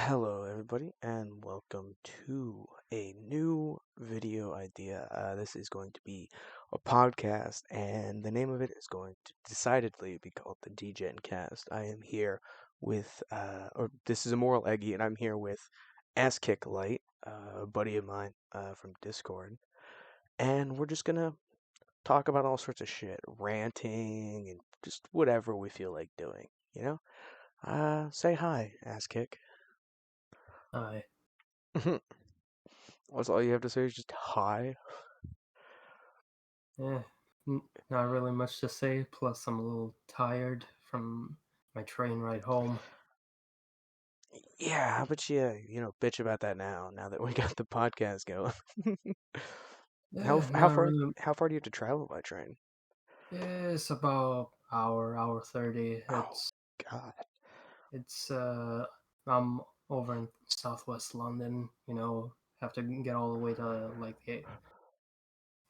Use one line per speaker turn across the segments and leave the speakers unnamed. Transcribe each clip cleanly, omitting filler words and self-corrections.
Hello, everybody, and welcome to a new video idea. This is going to be a podcast, and the name of it is going to decidedly be called the DegenCast. I am here with, or this is a Moral Eggy, and I'm here with Ass Kick Light, a buddy of mine from Discord, and we're just gonna talk about all sorts of shit, ranting, and just whatever we feel like doing, you know? Say hi, Ass Kick.
I
What's all you have to say is just hi?
eh, not really much to say. Plus, I'm a little tired from my train ride home.
Yeah, how about you bitch about that now that we got the podcast going. How
Yeah,
how
not
far
really.
how far do you have to travel by train?
It's about hour 30.
Oh
It's
God,
it's I'm over in southwest London. Have to get all the way to like the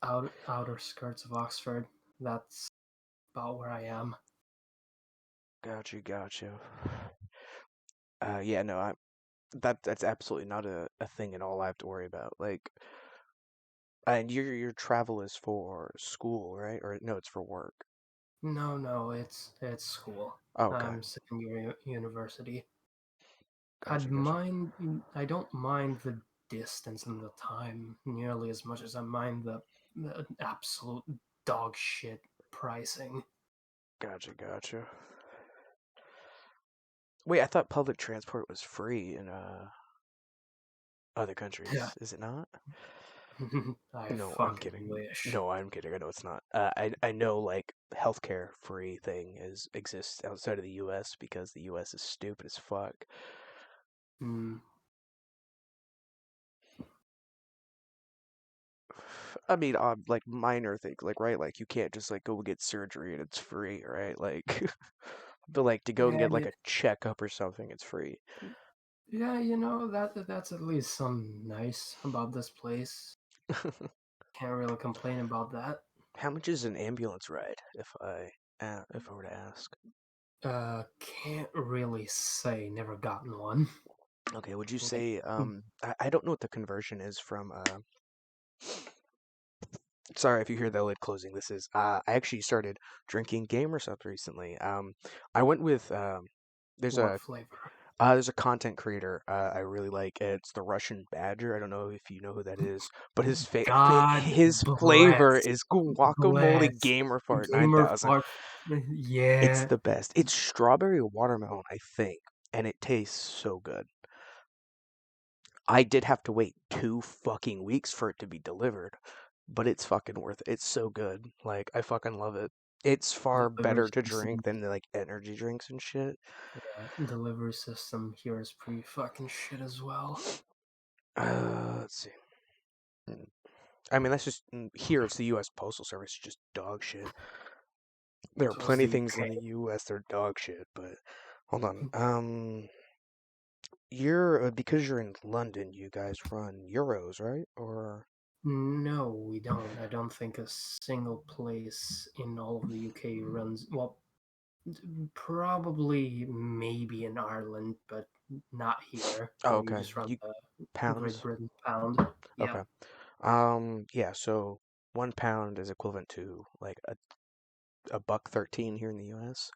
outer skirts of Oxford. That's about where I am.
got you. Yeah, no, that's absolutely not a thing at all I have to worry about. Like, and your travel is for school, right? Or no, it's for work.
No, it's school.
Oh, okay,
I'm second year university.
got you.
I don't mind the distance and the time nearly as much as I mind the absolute dog shit pricing.
Got you. Wait, I thought public transport was free in other
Yeah.
countries. Is it not?
I
No, I'm
fucking
kidding.
wish.
No, I'm kidding. I know it's not. I know like healthcare free thing is exists outside of the U.S. because the U.S. is stupid as fuck.
Mm,
I mean, like minor things, like right, like you can't just like go get surgery and it's free, right? Like, but like to go and
yeah,
get like a checkup or something, it's free.
yeah, that's at least some nice about this place. Can't really complain about that.
How much is an ambulance ride, if I were to ask?
Can't really say. Never gotten one.
Okay, would you
Like,
say I don't know what the conversion is from sorry if you hear the lid closing. This is I actually started drinking gamer subs recently. I went with there's
what
a
flavor?
there's a content creator I really like. It's the Russian Badger. I don't know if you know who that is, but
God
his flavor
bless.
is guacamole
Bless.
gamer fart
Gamer
9000.
fart.
It's
Yeah.
the best. It's strawberry watermelon, I think, and it tastes so good. I did have to wait 2 fucking weeks for it to be delivered, but it's fucking worth it. It's so good. Like, I fucking love it. It's far
Delivery
better to drink
system.
than like energy drinks and shit.
Yeah. Delivery system here is pretty fucking shit as well.
Let's see. Mm, I mean, that's just here. It's the U.S. Postal Service, it's just dog shit. There are
So is
plenty
the
of things in
UK.
the U.S. that are dog shit, but hold on. You're because you're in London, you guys run euros, right? Or
No, we don't. I don't think a single place in all of the UK runs. Well, probably maybe in Ireland, but not here.
oh,
We
okay,
just run
you
the Great
pounds.
Britain pound.
Okay.
Yep.
Yeah, so 1 pound is equivalent to like a buck 13 here in the US.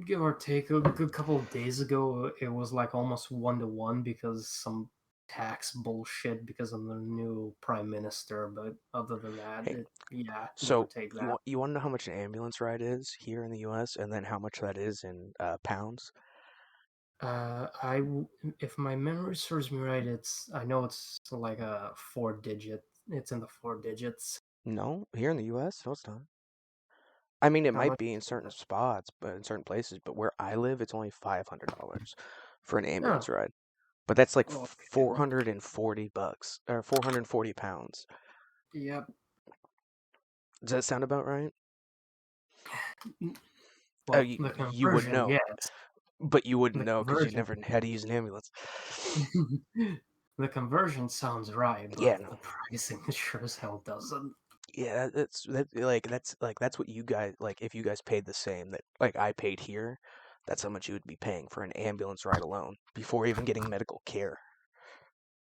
Give or take, a good couple of days ago, it was like almost 1 to 1 because some tax bullshit because of the new prime minister. But other than that,
Hey,
yeah, give or
so
take
you
that.
want to know how much an ambulance ride is here in the US and then how much that is in pounds?
If my memory serves me right, I know it's like a 4 digit. It's in the 4 digits.
No, here in the US, no, it's not. I mean, it
How
might
much
be in
is
certain
it?
spots, but in certain places, but where I live, it's only $500 for an
Oh,
ambulance ride. But that's like
okay.
440 bucks or 440 pounds.
Yep.
Does that sound about right? Oh,
Well, the
you would
conversion,
know.
yes.
But you wouldn't
The
know because you
conversion.
never had to use an ambulance.
The conversion sounds right,
Yeah,
but
no.
the pricing sure as hell doesn't.
Yeah, that's what you guys like if you guys paid the same that like I paid here, That's how much you would be paying for an ambulance ride alone before even getting medical care.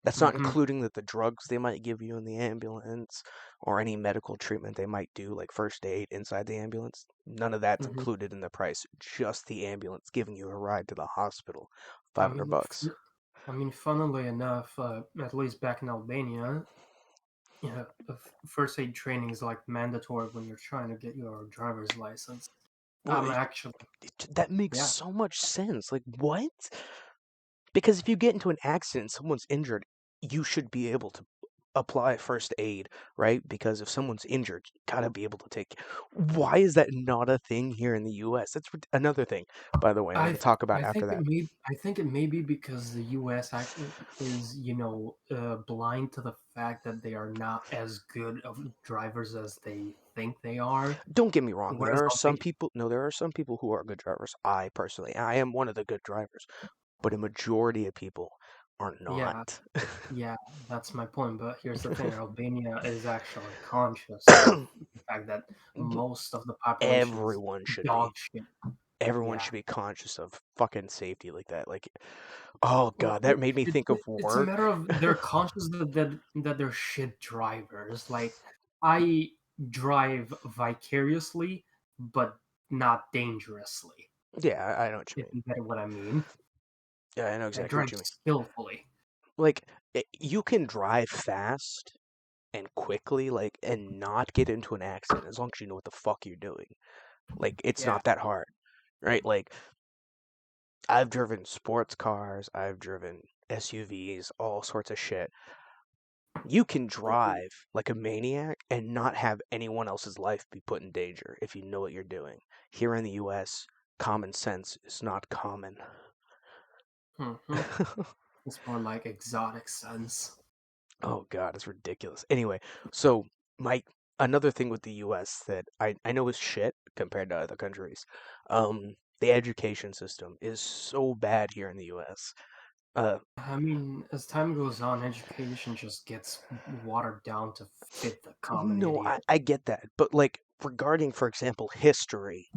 That's not
Mm-hmm.
including the drugs they might give you in the ambulance or any medical treatment they might do, like first aid inside the ambulance. None of that's
Mm-hmm.
included in the price. Just the ambulance giving you a ride to the hospital.
I
500
mean,
bucks.
funnily enough, at least back in Albania, first aid training is like mandatory when you're trying to get your driver's license.
Well,
Actually,
that makes
yeah.
so much sense. Like, what? Because if you get into an accident, someone's injured, you should be able to apply first aid, right? Because if someone's injured, you gotta be able to take. Why is that not a thing here in the U.S.? That's another thing, by the way. I'm going to talk about after that.
I think it may be because the U.S. is blind to the fact that they are not as good of drivers as they think they are.
Don't get me wrong.
Whereas
There are some
Albania,
people. No, there are some people who are good drivers. I personally, I am one of the good drivers, but a majority of people are
yeah,
not.
yeah, that's my point. But here's the thing: Albania is actually conscious of the fact that most of the population is
Everyone should
dog
be.
shit.
Everyone
Yeah.
should be conscious of fucking safety like that. Like, oh
Well,
god, that made me think of
it's a
work.
matter of they're conscious that they're shit drivers. Like I drive vicariously, but not dangerously.
Yeah, I know what you
If
mean.
you get what I mean.
Yeah, I know
I
exactly what
drive
you mean.
skillfully.
Like, you can drive fast and quickly, like, and not get into an accident as long as you know what the fuck you're doing. Like, it's
Yeah.
not that hard, right? Like, I've driven sports cars, I've driven SUVs, all sorts of shit. You can drive like a maniac and not have anyone else's life be put in danger if you know what you're doing. Here in the US, common sense is not common.
Hmm. It's more like exotic sense.
Oh god, it's ridiculous. Anyway, so my another thing with the US that I know is shit compared to other countries. The education system is so bad here in the US. Uh
I mean, as time goes on, education just gets watered down to fit the common
no,
idiot.
I get that. But like regarding, for example, history,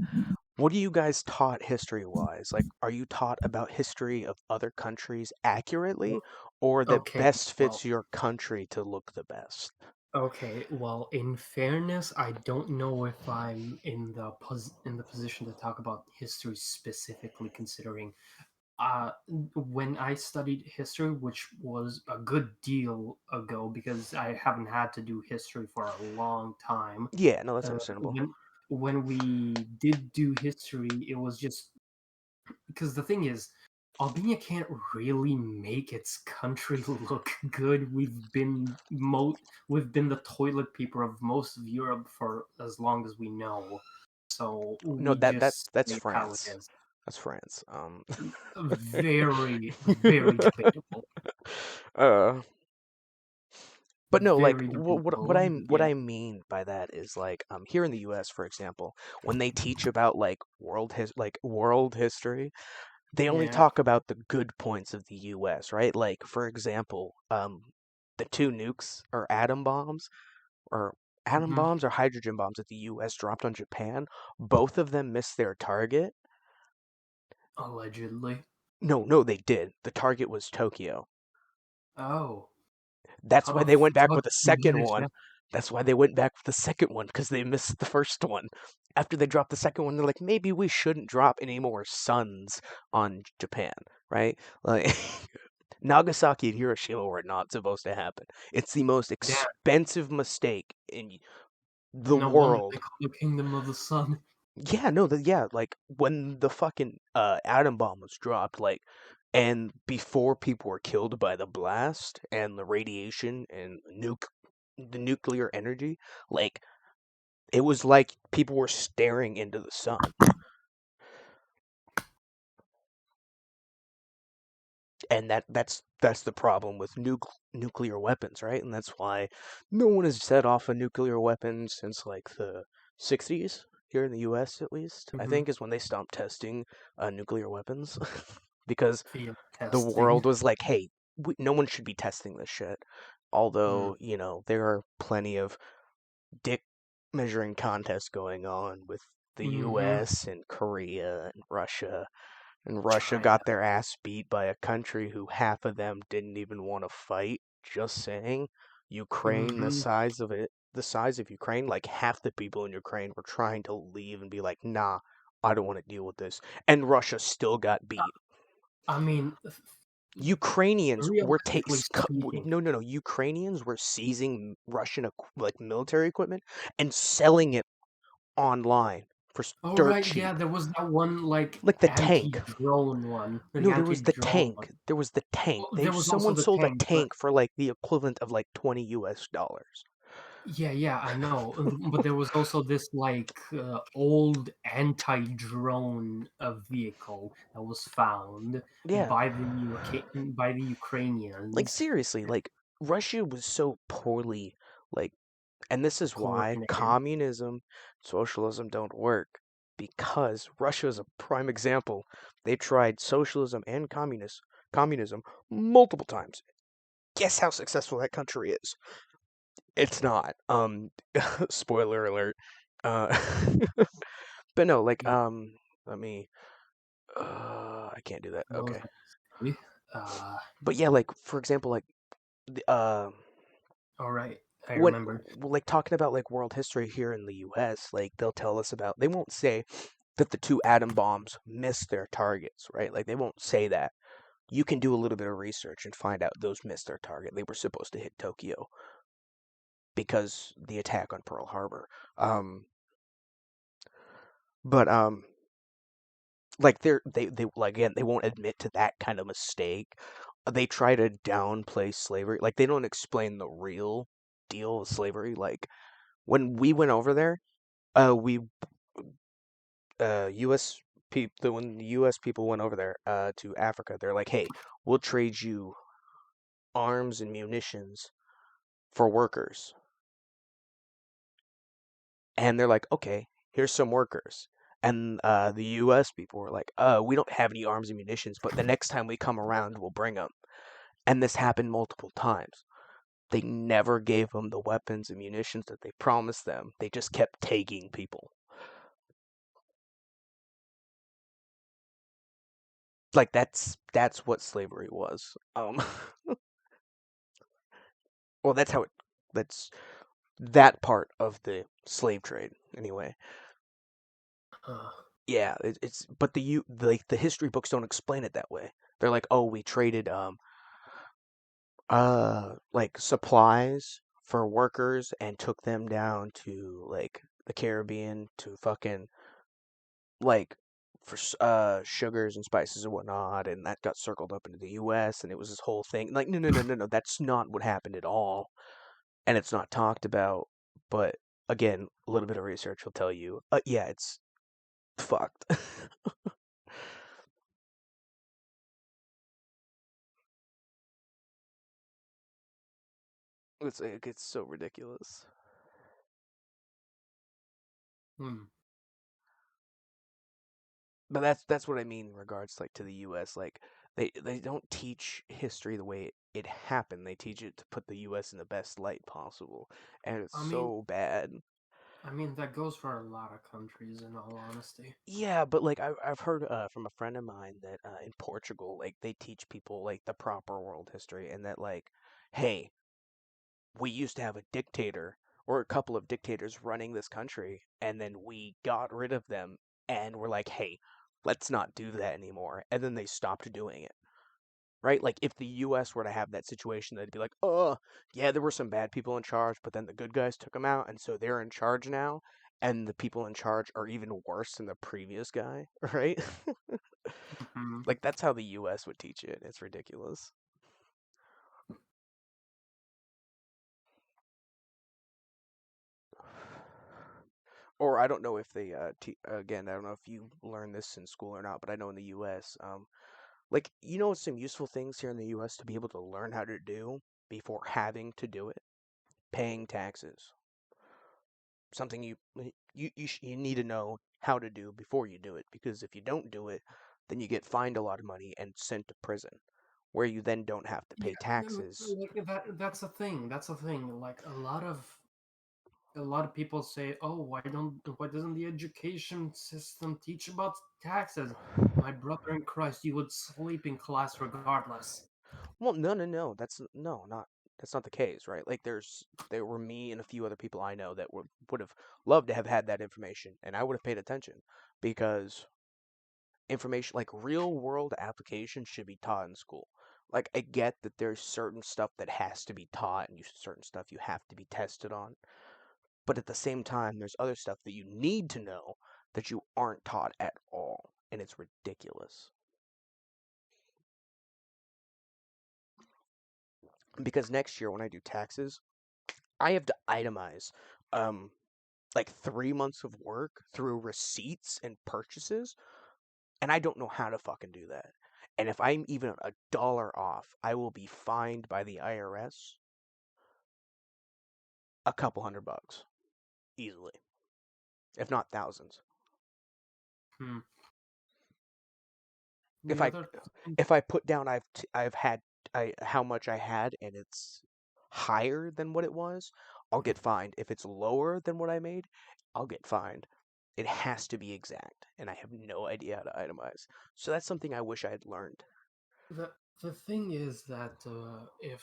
what are you guys taught history wise? Like, are you taught about history of other countries accurately or that
Okay,
best
well,
fits your country to look the best?
Okay, well, in fairness, I don't know if I'm in the position to talk about history specifically, considering when I studied history, which was a good deal ago, because I haven't had to do history for a long time.
Yeah, no, that's
Uh,
understandable.
when we did do history, it was just because the thing is, Albania can't really make its country look good. We've been the toilet paper of most of Europe for as long as we know. So
No,
we
that's
just
that's
say it how it
France.
is.
That's France.
Very, very debatable.
uh, but no, like
Very
what
debatable.
what
Yeah,
I mean by that is like here in the U.S., for example, when they teach about like world history, they only
yeah.
talk about the good points of the U.S., right? Like for example, the two nukes or atom
Hmm.
bombs or hydrogen bombs that the U.S. dropped on Japan. Both of them missed their target.
Allegedly.
No, no, they did. The target was Tokyo.
Oh,
That's
how
why
the
they went back
fuck
with the
did you
second
manage
one.
that?
That's why they went back with the second one because they missed the first one. After they dropped the second one, they're like, maybe we shouldn't drop any more suns on Japan, right? Like Nagasaki and Hiroshima were not supposed to happen. It's the most
Damn.
expensive mistake in the
No wonder they
world.
call it Kingdom of the Sun.
Yeah, no, yeah, like when the fucking atom bomb was dropped, like, and before people were killed by the blast and the radiation and the nuclear energy, like it was like people were staring into the sun. And that's the problem with nuclear weapons, right? And that's why no one has set off a nuclear weapon since like the 60s here in the US at least. I
Hmm.
think is when they stopped testing nuclear weapons because
Field
the
testing.
world was like, hey, no one should be testing this shit.
Mm,
Although, there are plenty of dick measuring contests going on with the
hmm.
US and Korea and Russia. And Russia
China.
got their ass beat by a country who half of them didn't even want to fight. Just saying. Ukraine,
Hmm.
the size of Ukraine, like half the people in Ukraine were trying to leave and be like, nah, I don't want to deal with this. And Russia still got beat.
I mean,
Ukrainians were
realistically speaking.
no. Ukrainians were seizing Russian like military equipment and selling it online for
Oh
dirt
right, yeah,
cheap.
there was that one like
Like the tank.
anti-drone one, the
No, there was the
anti-drone one.
tank. There was the tank.
Oh,
They
there was also
someone
the
sold a
tank, but
tank for like the equivalent of like 20 US dollars.
yeah, yeah, I know. But there was also this like old anti-drone vehicle that was found
Yeah.
by the
Like
Ukrainians,
seriously, like Russia was so poorly like, and this is why
coordinated.
communism, socialism don't work, because Russia is a prime example. They tried socialism and communism multiple times. Guess how successful that country is? It's not. Spoiler alert. Uh but no, like
Yeah,
let me I can't do that.
what was
Okay.
I gonna say? Uh,
But yeah, like for example, like the,
all right, I
when
remembered.
like talking about like world history here in the US, like they'll tell us about, they won't say that the two atom bombs missed their targets, right? Like they won't say that. You can do a little bit of research and find out those missed their target. They were supposed to hit Tokyo because the attack on Pearl Harbor. Um but like they like again, they won't admit to that kind of mistake. They try to downplay slavery. Like they don't explain the real deal of slavery. Like when we went over there, we U.S. people, when the U.S. people went over there to Africa, they're like, "Hey, we'll trade you arms and munitions for workers." And they're like, "Okay, here's some workers." And the U.S. people were like, we don't have any arms and munitions, but the next time we come around, we'll bring them." And this happened multiple times. They never gave them the weapons and munitions that they promised them. They just kept taking people. Like that's what slavery was. Well, that's that part of the slave trade anyway.
Uh,
Yeah, it's but like the history books don't explain it that way. They're like, "Oh, we traded like supplies for workers and took them down to like the Caribbean to fucking like for sugars and spices and whatnot, and that got circled up into the U.S. and it was this whole thing." Like, no, that's not what happened at all, and it's not talked about. But again, a little bit of research will tell you, yeah, it's fucked. It's so ridiculous.
hmm.
But that's what I mean in regards like to the U.S. Like they don't teach history the way it happened. They teach it to put the U.S. in the best light possible, and it's
I mean,
so bad.
that goes for a lot of countries, in all honesty.
Yeah, but like I've heard from a friend of mine that in Portugal, like they teach people like the proper world history, and that like, hey, we used to have a dictator or a couple of dictators running this country, and then we got rid of them, and we're like, hey, let's not do that anymore, and then they stopped doing it. Right? Like if the US were to have that situation, they'd be like, "Oh, yeah, there were some bad people in charge, but then the good guys took them out, and so they're in charge now, and the people in charge are even worse than the previous guy." Right?
Hmm.
Like that's how the US would teach it. It's ridiculous. Or I don't know if they again, I don't know if you learned this in school or not, but I know in the US, like some useful things here in the US to be able to learn how to do before having to do it, paying taxes. Something you need to know how to do before you do it, because if you don't do it, then you get fined a lot of money and sent to prison, where you then don't have to
Yeah,
pay taxes.
like that's a thing. That's a thing. Like a lot of A lot of people say, "Oh, why doesn't the education system teach about taxes?" My brother in Christ, you would sleep in class regardless.
Well, no, no, no. That's not the case, right? Like there were me and a few other people I know that would have loved to have had that information, and I would have paid attention because information like real world applications should be taught in school. Like I get that there's certain stuff that has to be taught and certain stuff you have to be tested on, but at the same time, there's other stuff that you need to know that you aren't taught at all, and it's ridiculous. Because next year when I do taxes, I have to itemize um like 3 months of work through receipts and purchases, and I don't know how to fucking do that. And if I'm even a dollar off, I will be fined by the IRS a couple $100 easily, if not thousands.
Hmm.
If
The
I
other thing,
if I put down I've had how much I had and it's higher than what it was, I'll get fined. If it's lower than what I made, I'll get fined. It has to be exact, and I have no idea how to itemize. So that's something I wish I had learned.
the the thing is that if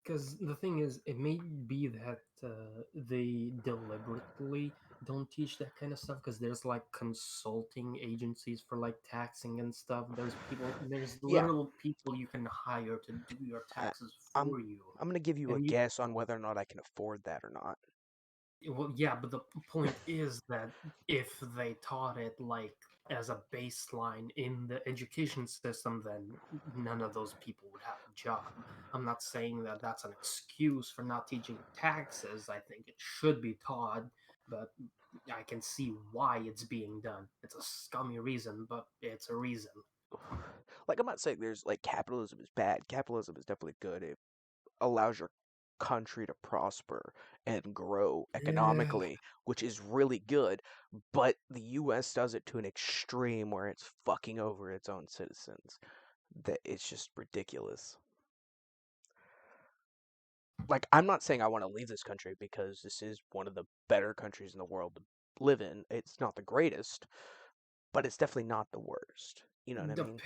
because the thing is, it may be that they deliberately don't teach that kind of stuff because there's like consulting agencies for like taxing and stuff. There's
Yeah,
literal people you can hire to do your
I,
taxes
I'm
for you.
I'm gonna give you a
And you,
guess on whether or not I can afford that or not.
well, yeah, but the point is that if they taught it like as a baseline in the education system, then none of those people would have a job. I'm not saying that that's an excuse for not teaching taxes. I think it should be taught, but I can see why it's being done. It's a scummy reason, but it's a reason.
Like I'm not saying there's like capitalism is bad. Capitalism is definitely good. It allows your country to prosper and grow
Yeah.
economically, which is really good. But the US does it to an extreme where it's fucking over its own citizens. That it's just ridiculous. Like I'm not saying I want to leave this country because this is one of the better countries in the world to live in. It's not the greatest, but it's definitely not the worst. You know what I mean?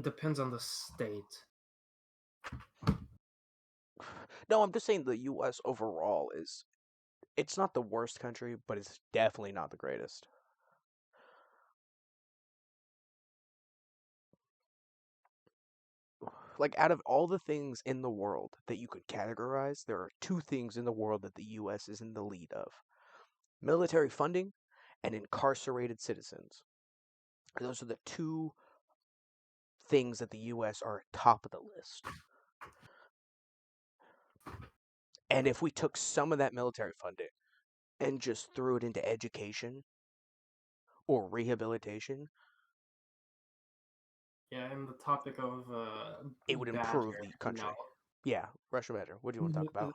Depends on the state.
No, I'm just saying the US overall is it's not the worst country, but it's definitely not the greatest. Like out of all the things in the world that you could categorize, there are two things in the world that the US is in the lead of. Military funding and incarcerated citizens. Those are the two things that the US are at top of the list. And if we took some of that military funding and just threw it into education or rehabilitation,
Yeah, and the topic of
it would improve
Badger
the
now.
country. Yeah, Russia better. What do you want to talk about?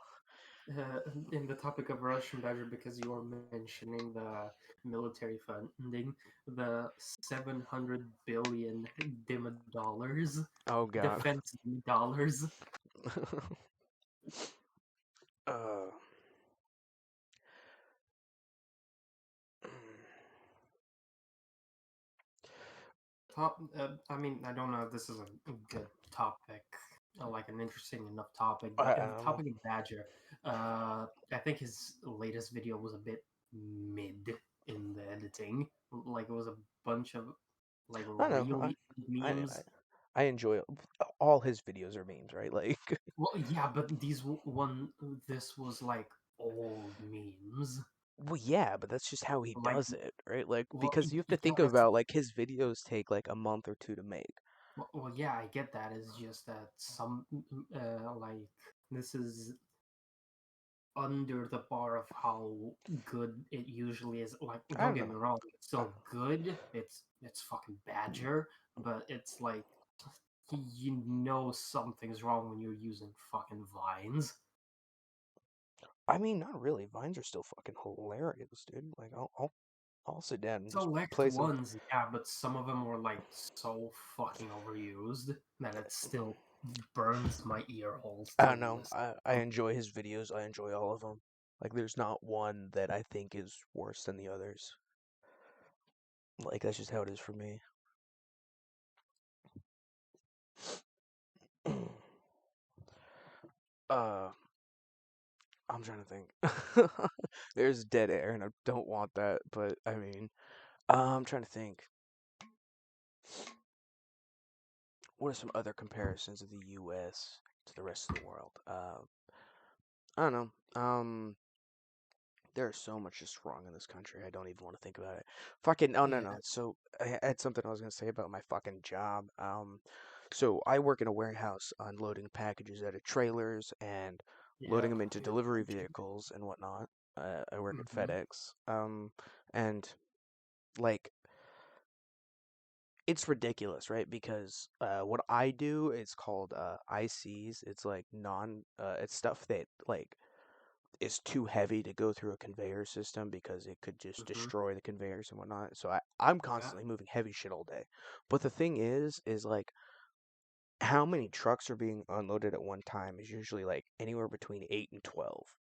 In the topic of Russian Badger, because you were mentioning the military funding, the 700 billion dollars,
Oh God.
defense dollars.
uh,
I mean, I don't know if this is a good topic, like an interesting enough topic, but
I
in the
don't know.
topic of Badger, I think his latest video was a bit mid in the editing. Like it was a bunch of like
I don't know.
really
I, I
memes.
I enjoy all his videos are memes, right? Like
Well, yeah, but this was like old memes.
well, yeah, but that's just how he
Like,
does it, right? Like
well,
because you have to
yeah,
think
that's
about like his videos take like a month or two to make.
yeah, I get that. It's just that some like this is under the bar of how good it usually is. Like,
I
don't
don't
get me
know.
wrong, it's
Uh,
still good. It's fucking Badger, but it's like you know something's wrong when you're using fucking vines.
I mean, not really. Vines are still fucking hilarious, dude. Like I'll sit down and just
Select
play some.
ones, yeah, but some of them were like so fucking overused that it still burns my ear holes
I
to
don't know.
listen.
I enjoy his videos. I enjoy all of them. Like, there's not one that I think is worse than the others. Like, that's just how it is for me. uh, I'm trying to think. There's dead air, and I don't want that. But I mean, I'm trying to think. What are some other comparisons of the U.S. to the rest of the world? I don't know. There's so much just wrong in this country. I don't even want to think about it. Fucking, oh no,
Yeah,
no. So I had something I was gonna say about my fucking job. So I work in a warehouse unloading packages out of trailers and loading
yeah.
them into
You
delivery
mentioned.
vehicles and whatnot. I work at
Mm-hmm.
FedEx. And like it's ridiculous, right? Because what I do is called ICs. It's like it's stuff that like is too heavy to go through a conveyor system because it could just
Mm-hmm.
destroy the conveyors and whatnot. So I'm
Yeah.
constantly moving heavy shit all day. But the thing is like how many trucks are being unloaded at one time is usually like anywhere between 8 and 12.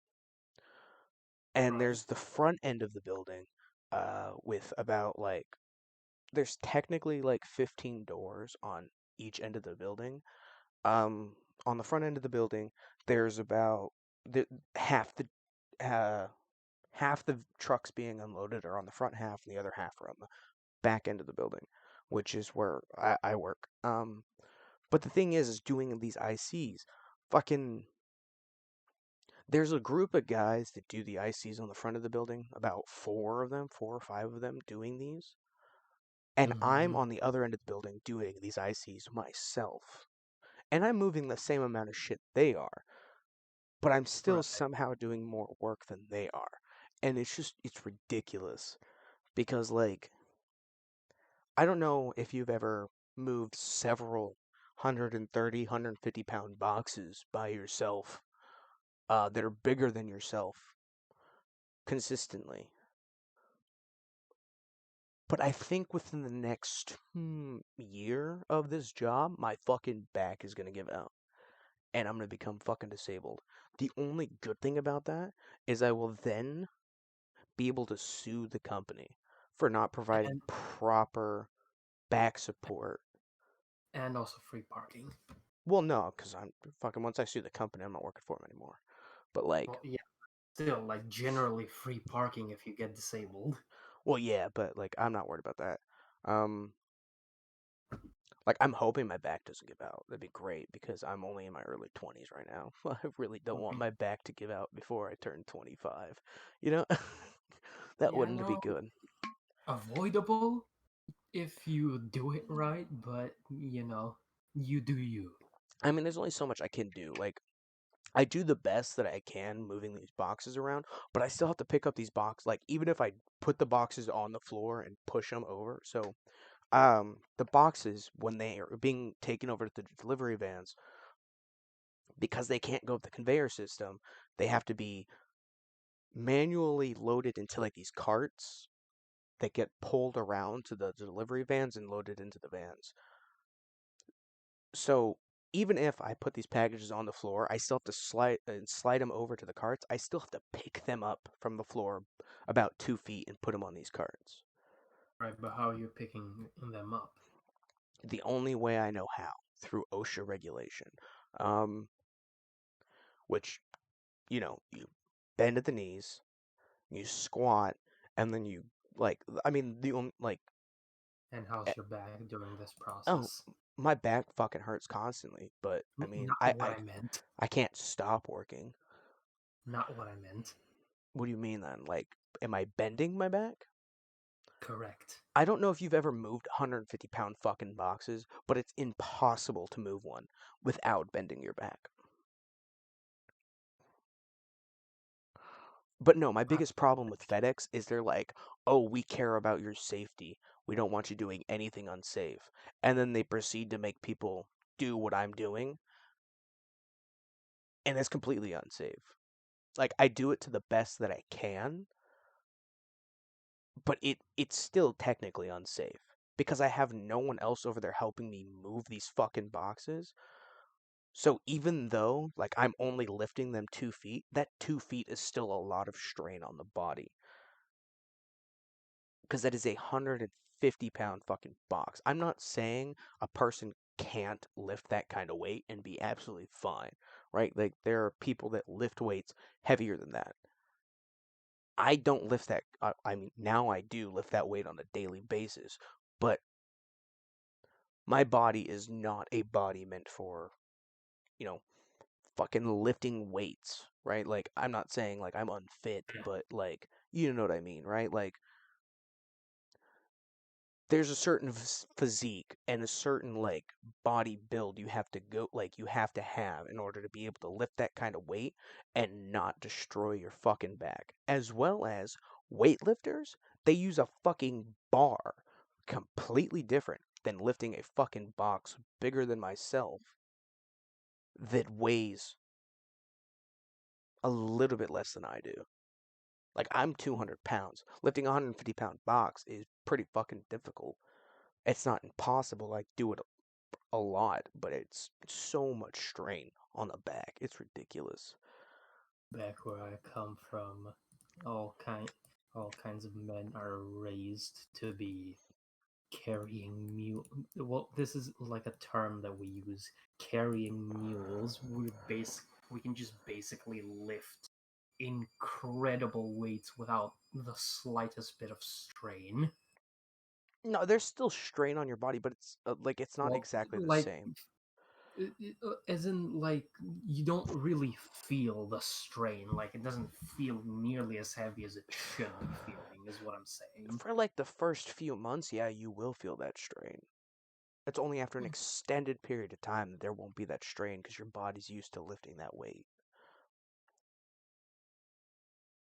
And
Right.
there's the front end of the building with about like there's technically like 15 doors on each end of the building. Um, on the front end of the building, there's about the half the uh, half the trucks being unloaded are on the front half, and the other half are on the back end of the building, which is where I work. But the thing is doing these ICs, fucking. There's a group of guys that do the ICs on the front of the building, about four of them, 4 or 5 of them doing these. And I'm
Mm-hmm.
on the other end of the building doing these ICs myself. And I'm moving the same amount of shit they are, but I'm still
Right.
somehow doing more work than they are. And it's ridiculous because, like, I don't know if you've ever moved several 130, 150 pound boxes by yourself that are bigger than yourself consistently. But I think within the next year of this job, my fucking back is going to give out and I'm going to become fucking disabled. The only good thing about that is I will then be able to sue the company for not providing
And
proper back support.
and also free parking.
Well, no, because I'm fucking once I sue the company, I'm not working for them anymore. But like,
Well, yeah. Still, like generally free parking if you get disabled.
well, yeah, but like I'm not worried about that. Um, like I'm hoping my back doesn't give out. That'd be great because I'm only in my early 20s right now. I really don't want my back to give out before I turn 25. You know, that
Yeah,
wouldn't be
no,
good.
avoidable if you do it right, but you do you.
I mean, there's only so much I can do. Like I do the best that I can moving these boxes around, but I still have to pick up these boxes. Like even if I put the boxes on the floor and push them over, so the boxes when they are being taken over to the delivery vans, because they can't go up the conveyor system, they have to be manually loaded into like these carts that get pulled around to the delivery vans and loaded into the vans. So even if I put these packages on the floor, I still have to slide them over to the carts. I still have to pick them up from the floor about 2 feet and put them on these carts.
Right, but how are you picking them up?
The only way I know how through OSHA regulation, um, which you bend at the knees, you squat, and then you like. I mean, the only like.
And how's your back during this
Oh,
process?
my back fucking hurts constantly, but I mean,
Not what I meant.
I can't stop working.
Not what I meant.
What do you mean then? Like, am I bending my back?
Correct.
I don't know if you've ever moved 150-pound fucking boxes, but it's impossible to move one without bending your back. But no, my
I
biggest problem with FedEx is they're like, oh, we care about your safety. We don't want you doing anything unsafe. And then they proceed to make people do what I'm doing, and it's completely unsafe. Like, I do it to the best that I can, but it's still technically unsafe because I have no one else over there helping me move these fucking boxes. So even though like I'm only lifting them 2 feet, that 2 feet is still a lot of strain on the body because that is a 150 pound fucking box. I'm not saying a person can't lift that kind of weight and be absolutely fine, right? Like there are people that lift weights heavier than that. I don't lift that. I mean, now I do lift that weight on a daily basis, but my body is not a body meant for, you know, fucking lifting weights, right? Like, I'm not saying like I'm unfit, but like, you know what I mean, right? Like, there's a certain physique and a certain like body build you have to go, like, you have to have in order to be able to lift that kind of weight and not destroy your fucking back. As well as weightlifters, they use a fucking bar, completely different than lifting a fucking box bigger than myself that weighs a little bit less than I do. Like, I'm 200 pounds. Lifting a 150-pound box is pretty fucking difficult. It's not impossible. I do it a lot, but it's so much strain on the back. It's ridiculous.
Back where I come from, all kind all kinds of men are raised to be carrying mule. Well, this is like a term that we use. Carrying mules. We can just basically lift incredible weights without the slightest bit of strain.
No, there's still strain on your body, but it's like it's not
Well,
exactly the
like
same.
as in like you don't really feel the strain. Like it doesn't feel nearly as heavy as it should be feeling. Is what I'm saying.
For like the first few months, yeah, you will feel that strain. It's only after an extended period of time that there won't be that strain because your body's used to lifting that weight.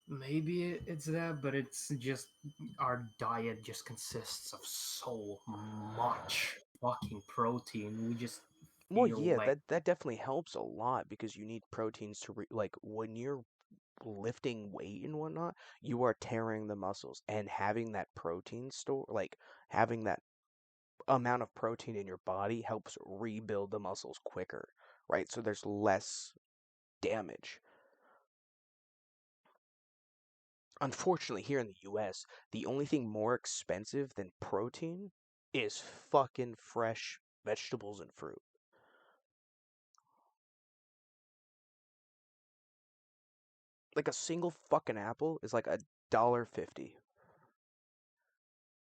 Maybe it's that, but it's just our diet just consists of so much fucking protein. We just
Well,
feel
yeah,
like
that definitely helps a lot because you need proteins to like when you're lifting weight and whatnot, you are tearing the muscles and having that protein store, like having that amount of protein in your body helps rebuild the muscles quicker, right? So there's less damage. Unfortunately, here in the US, the only thing more expensive than protein is fucking fresh vegetables and fruit. Like a single fucking apple is like $1.50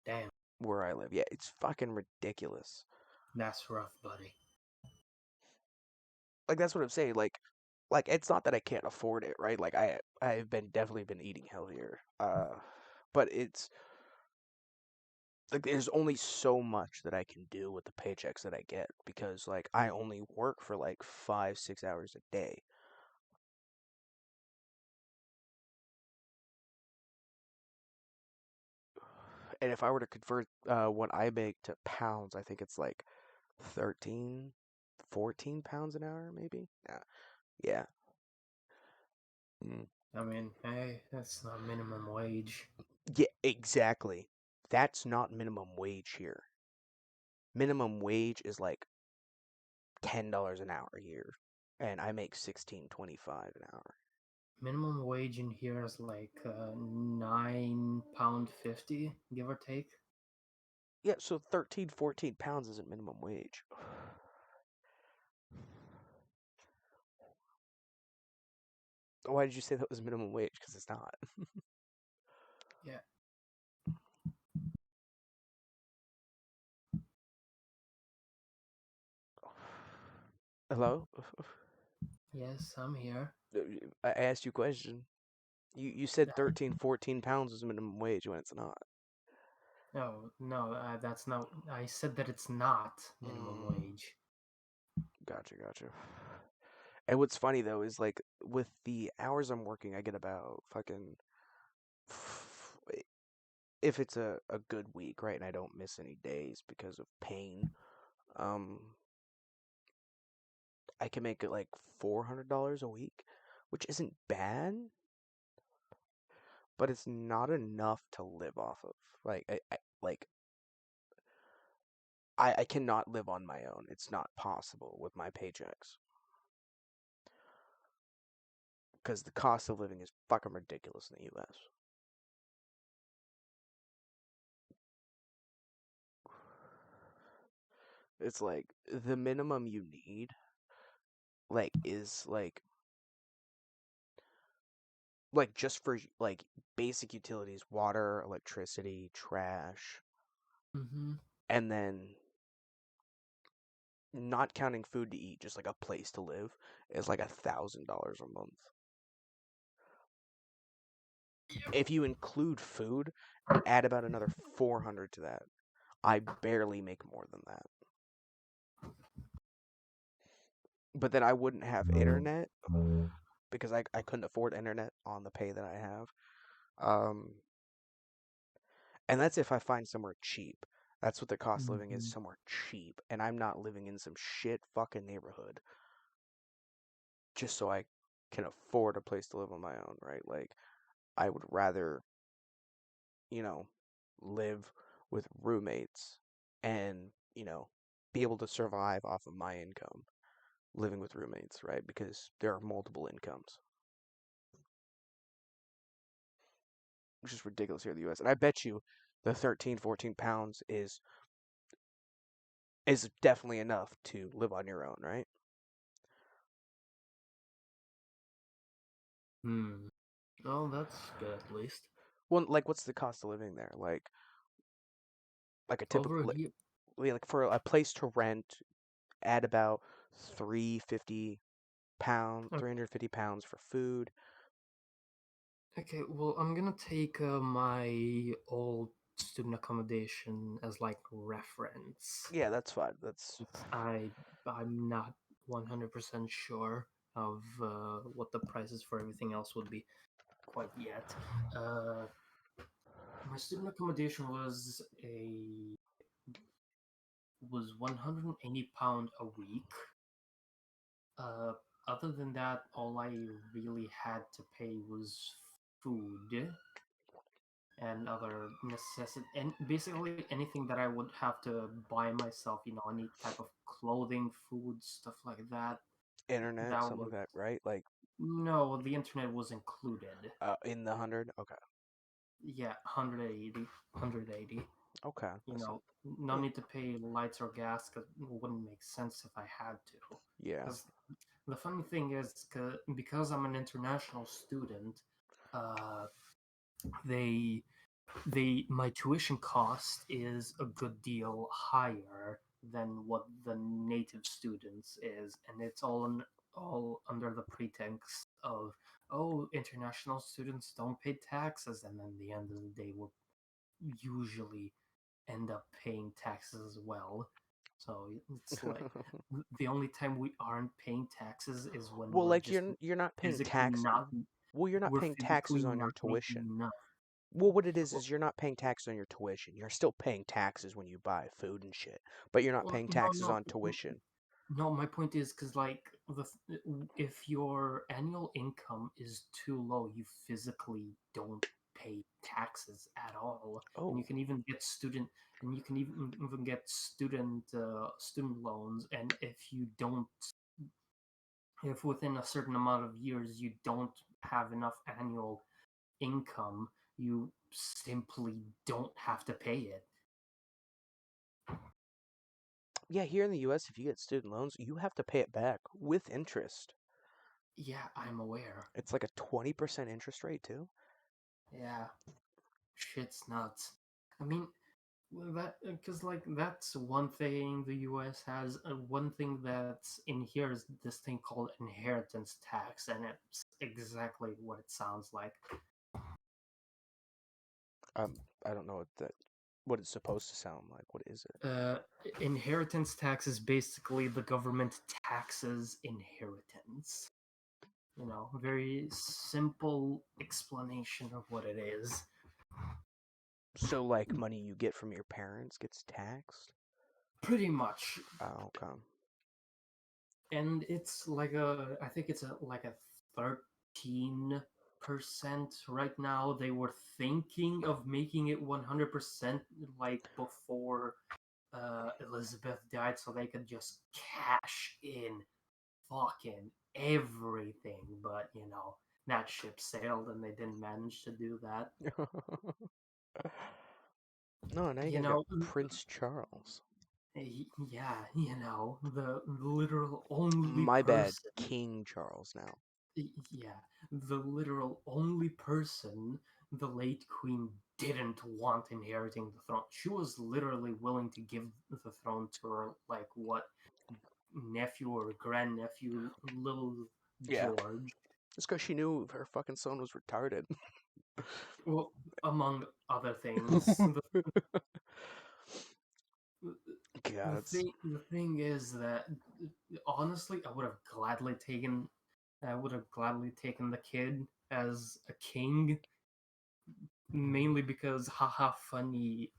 damn,
where I live. Yeah, it's fucking ridiculous.
that's rough, buddy.
Like that's what I'm saying. Like it's not that I can't afford it, right? Like I've been definitely been eating healthier. But it's like there's only so much that I can do with the paychecks that I get because like I only work for like 5, 6 hours a day. And if I were to convert what I make to pounds, I think it's like 13, 14 pounds an hour, maybe. Yeah, yeah. Mm.
I mean, hey, that's not minimum wage.
Yeah, exactly. That's not minimum wage here. Minimum wage is like $10 an hour here, and I make 16.25 an hour.
Minimum wage in here is like £9.50, give or take.
Yeah, so 13, 14 pounds isn't minimum wage. Why did you say that was minimum wage? Because it's not.
Yeah.
Hello?
Yes, I'm here.
I asked you a question. You said 13, 14 pounds is minimum wage when it's not.
No, no, that's not. I said that it's not minimum
Mm,
wage.
gotcha, gotcha. And what's funny though is like with the hours I'm working, I get about fucking if it's a good week, right, and I don't miss any days because of pain, um, I can make it like $400 a week, which isn't bad, but it's not enough to live off of. Like I cannot live on my own. It's not possible with my paychecks. because the cost of living is fucking ridiculous in the U.S. It's like the minimum you need, like, is like just for like basic utilities, water, electricity, trash,
Mm-hmm.
and then not counting food to eat, just like a place to live, is like $1,000 a month. If you include food, add about another 400 to that. I barely make more than that. But then I wouldn't have internet because I couldn't afford internet on the pay that I have. Um, and that's if I find somewhere cheap. That's what the cost of living is,
Mm-hmm.
somewhere cheap. And I'm not living in some shit fucking neighborhood just so I can afford a place to live on my own, right? Like, I would rather, you know, live with roommates and, be able to survive off of my income living with roommates, right? Because there are multiple incomes, which is ridiculous here in the US. And I bet you the 13, 14 pounds is definitely enough to live on your own, right?
Hmm. Oh, that's good at least.
Well, like what's the cost of living there? Like a typical
Over here,
like for a place to rent at about 350 pounds for food.
okay, well, I'm gonna take my old student accommodation as like reference.
Yeah, that's fine. That's
Since I'm not 100% sure of what the prices for everything else would be quite yet. Uh, my student accommodation was £180 a week. Uh, Other than that, all I really had to pay was food and other necessity, and basically anything that I would have to buy myself. Any type of clothing, food, stuff like that.
internet,
That
something
was
like that, right? Like
no, the internet was included.
in the 100. Okay,
Yeah, 180.
okay, that's not.
No
Yeah,
need to pay lights or gas because it wouldn't make sense if I had to.
yeah.
Because the funny thing is, because I'm an international student, uh, they my tuition cost is a good deal higher than what the native students is, and it's all under the pretext of, oh, international students don't pay taxes, and then the end of the day we'll usually end up paying taxes as well. So it's like the only time we aren't paying taxes is when
Well, like you're not paying
physically
tax.
not
Well, you're not
we're
paying
physically
taxes on your
not making
tuition.
enough.
Well, what it
Well,
is you're not paying taxes on your tuition. You're still paying taxes when you buy food and shit, but you're not
well,
paying
no,
taxes
no,
on tuition.
no. My point is because like if your annual income is too low, you physically don't pay taxes at all, and
Oh,
you can even get student loans, and if within a certain amount of years you don't have enough annual income, you simply don't have to pay it.
yeah. Here in the U.S., if you get student loans, you have to pay it back with interest.
Yeah, I'm aware.
It's like a 20% interest rate too.
Yeah, shit's nuts. I mean, well, that because like that's one thing the U.S. has. One thing that's in here is this thing called inheritance tax, and it's exactly what it sounds like.
I don't know what it's supposed to sound like. What is it?
Uh, Inheritance tax is basically the government taxes inheritance. Very simple explanation of what it is.
So, like, money you get from your parents gets taxed?
Pretty much.
Oh, okay.
And it's I think it's like a 13% right now. They were thinking of making it 100% like before Elizabeth died, so they could just cash in fucking everything. But that ship sailed and they didn't manage to do that.
No, now you
You
guys got
know,
Prince Charles.
yeah, the literal only
My bad,
person,
King Charles now.
yeah, the literal only person the late queen didn't want inheriting the throne. She was literally willing to give the throne to her, like, what, nephew or grandnephew, little
Yeah,
George.
it's because she knew her fucking son was retarded.
Well, among other things, the,
God, it's.
the thing is that, honestly, I would have gladly taken the kid as a king, mainly because haha funny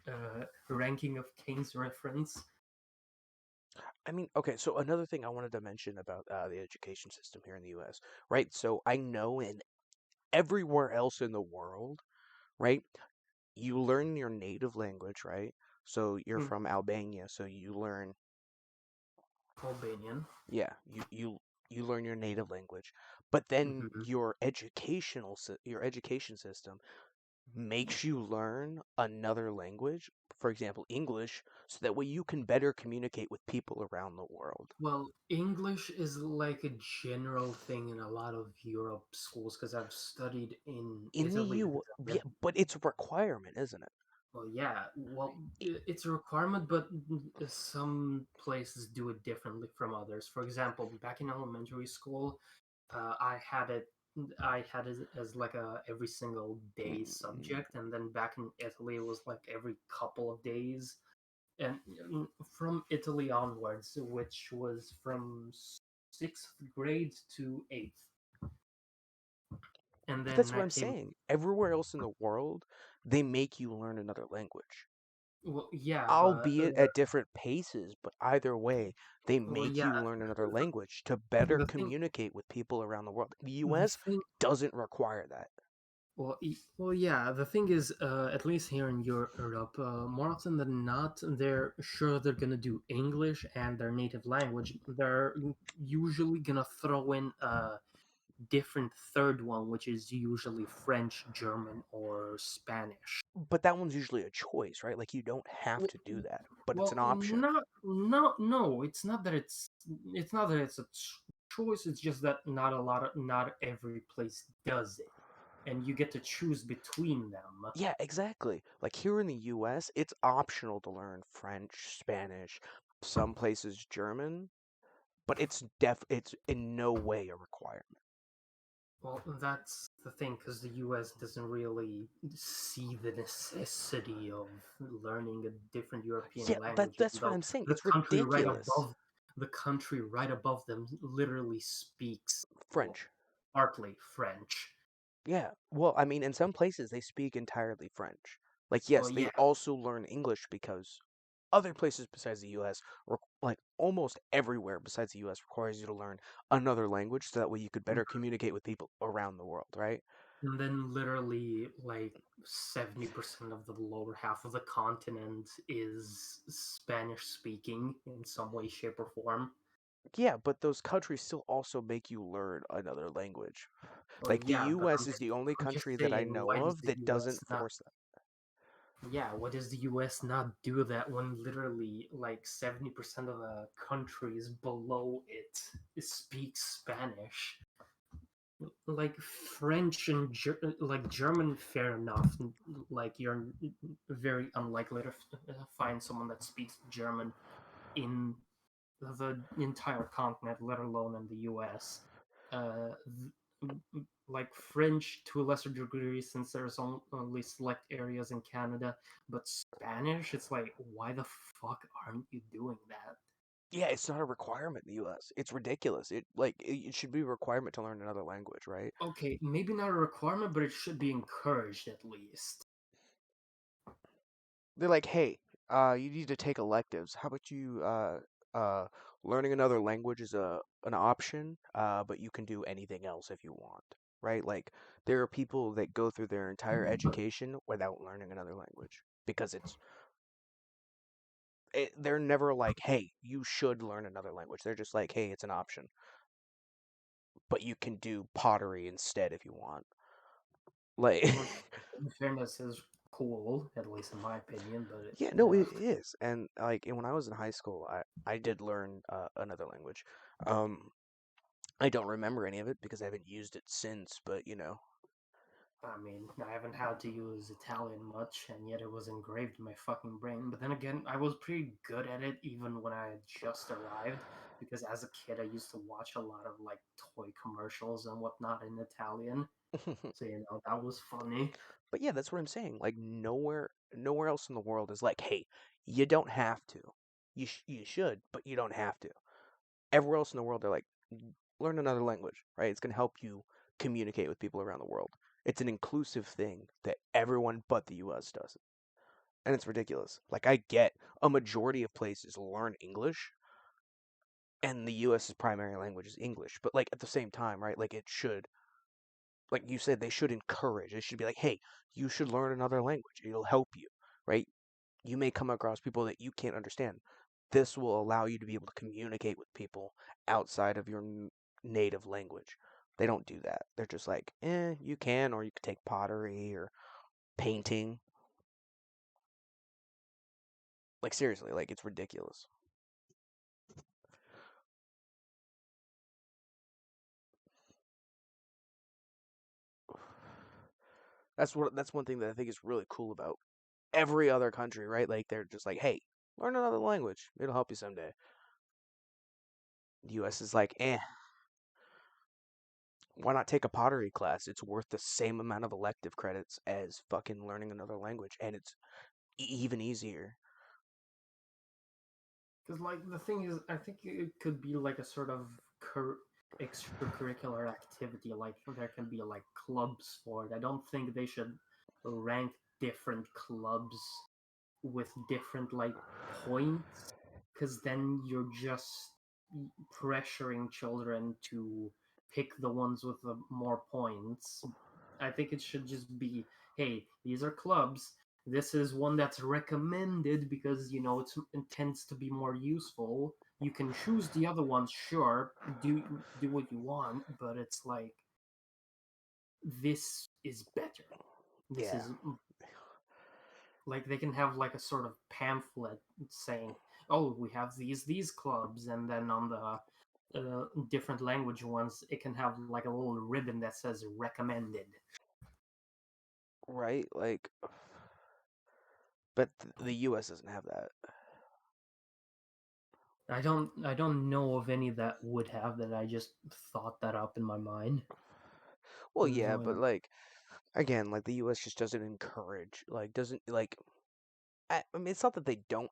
ranking of kings reference.
I mean, okay, so another thing I wanted to mention about the education system here in the US, right? So I know in everywhere else in the world, right? You learn your native language, right? So you're
Mm,
from Albania, so you learn,
Albanian.
yeah, you learn your native language. But then
Hmm.
your education system makes you learn another language, for example, English, so that way you can better communicate with people around the world.
Well, English is like a general thing in a lot of Europe schools because I've studied in
In the
Italy because
U, yeah, but it's a requirement, isn't it?
well, yeah, well, it's a requirement, but some places do it differently from others. For example, back in elementary school, I had it. I had it as like a every single day
Mm,
subject, and then back in Italy, it was like every couple of days. And from Italy onwards, which was from sixth grade to eighth, and
but
then
that's what
I
I'm
came.
saying. Everywhere else in the world, they make you learn another language,
Well, yeah, but
albeit at different paces, but either way, they
well,
make
yeah.
you learn another language to better
The thing,
communicate with people around the world. The
the
US
thing
doesn't require that.
Well, yeah. The thing is, at least here in Europe, more often than not, they're sure they're gonna do English and their native language. They're usually gonna throw in a different third one, which is usually French, German, or Spanish.
But that one's usually a choice, right? Like you don't have to do that, but it's
Well,
an option.
no. It's not that it's not that it's a choice. It's just that not every place does it, and you get to choose between them.
Yeah, exactly. Like here in the US, it's optional to learn French, Spanish, some places German, but it's in no way a requirement.
Well, that's the thing, because the US doesn't really see the necessity of learning a different European
Yeah,
language, even
that's what
though
I'm saying.
the
It's
country right
ridiculous.
above the country right above them literally speaks, well,
French.
partly French.
Yeah. Well, I mean, in some places they speak entirely French. Like
Well,
yes, they
yeah,
also learn English because other places besides the US, like almost everywhere besides the US requires you to learn another language so that way you could better communicate with people around the world, right?
and then literally like 70% of the lower half of the continent is Spanish speaking in some way, shape, or form.
Yeah, but those countries still also make you learn another language.
Well,
Like the
yeah, but
US is the only
I'm just
country that I
saying,
know
why does
of
the
that
U.S.
doesn't
not?
force that.
Yeah, why does the U.S. not do that when literally like 70% of the countries below it speaks Spanish? Like French and like German, fair enough. Like you're very unlikely to find someone that speaks German in the entire continent, let alone in the U.S. Like French to a lesser degree, since there's only select areas in Canada, but Spanish, it's like, why the fuck aren't you doing that?
Yeah, it's not a requirement in the US. It's ridiculous. It should be a requirement to learn another language, right?
Okay, maybe not a requirement, but it should be encouraged at least.
They're like, "Hey, you need to take electives. How about you uh learning another language is a an option, but you can do anything else if you want." Right? Like there are people that go through their entire education without learning another language because they're never like, "Hey, you should learn another language." They're just like, "Hey, it's an option." but you can do pottery instead if you want. Like,
Which, in fairness, is cool, at least in my opinion. But
yeah, no,
yeah,
it is. And like, and when I was in high school, I did learn another language. Um, I don't remember any of it because I haven't used it since, but you know.
I mean, I haven't had to use Italian much, and yet it was engraved in my fucking brain. But then again, I was pretty good at it even when I had just arrived, because as a kid, I used to watch a lot of like toy commercials and whatnot in Italian. So, that was funny.
But yeah, that's what I'm saying. Like nowhere else in the world is like, hey, you don't have to. You should, but you don't have to. Everywhere else in the world, they're like, learn another language, right? It's gonna help you communicate with people around the world. It's an inclusive thing that everyone but the U.S. does, and it's ridiculous. Like I get a majority of places learn English, and the U.S.'s primary language is English, but like at the same time, right? Like it should like you said, they should encourage. They should be like, hey, you should learn another language. It'll help you, right? You may come across people that you can't understand. This will allow you to be able to communicate with people outside of your native language. They don't do that. They're just like, you can, or you could take pottery or painting. Like, seriously, like, it's ridiculous. That's one thing that I think is really cool about every other country, right? Like, they're just like, hey, learn another language. It'll help you someday. The US is like, why not take a pottery class? It's worth the same amount of elective credits as fucking learning another language, and it's even easier.
Because, like, the thing is, I think it could be like a sort of extracurricular activity. Like, there can be like clubs for it. I don't think they should rank different clubs with different like points, because then you're just pressuring children to pick the ones with the more points. I think it should just be, hey, these are clubs. This is one that's recommended because it tends to be more useful. You can choose the other ones, sure, do what you want, but it's like this is better. This
Yeah,
is like they can have like a sort of pamphlet saying, "Oh, we have these clubs," and then on the different language ones, it can have like a little ribbon that says "recommended."
right? Like, but the US doesn't have that.
I don't know of any that would have that. I just thought that up in my mind.
Well,
There's
yeah,
only
but like, again, like the US just doesn't encourage, like, doesn't, like, I mean, it's not that they don't